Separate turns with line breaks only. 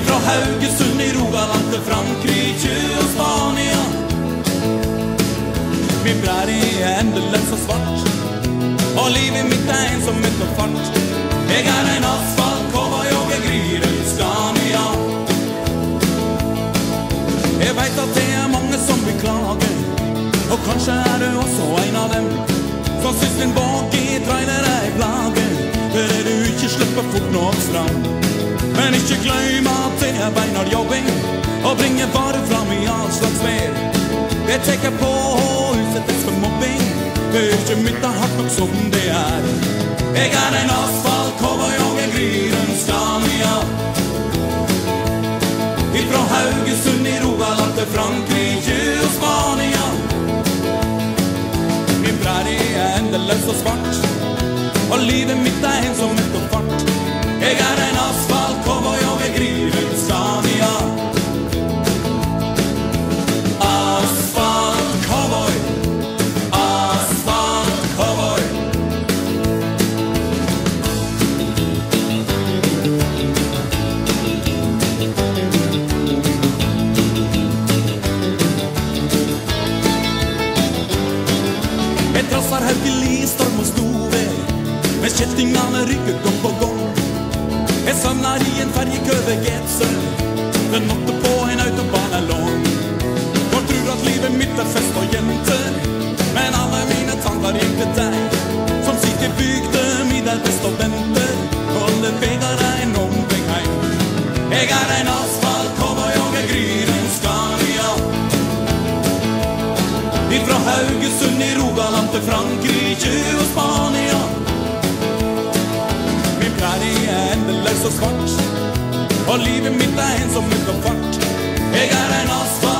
Ifra Haugesund i Rogaland til Frankrike og Spania. Min prærie er endeløs og svart, og livet mitt er ensomhet og fart. Jeg er en asfaltkåva, jeg grir en Scania. Jeg vet at det er mange som beklager, og kanskje er du også en av dem som synes din bak i trailer er en plage, for du ikke slipper fort nok fram. Men ikke glem at det er beinhard jobbing, og bringer bare fram i all slags vær. Jeg tenker på å utsettes for mobbing, for ikke mitt er hardt nok som det er. Jeg er en asfaltkåva, jeg grir en Scania. Ifra Haugesund i Rogaland til Frankrike og Spania. Min prærie er endeløs og svart, og livet mitt er ensomhet og fart. Jeg er en asfaltkåva, jeg grir en Scania. Asfaltkåvoi, asfaltkåvoi. Jeg trasser Haugeli, storm og stove, med kjettingene rygger gang på gang. Jeg savner i en ferjekø ved Getsø, den måtte på en autobahn er lang. For tror at livet mitt er fest og jenter, men alle mine tanker gikk til deg, som sitter i bygden i der best og venter, og det beger en omveng heim. Jeg er en asfaltkåva, jeg grir en Scania. Ifra Haugesund i Rogaland til Frankrike og Spania. Min prærie er endeløs og svart, og livet mitt er ensomhet og fart. Jeg er en asfalt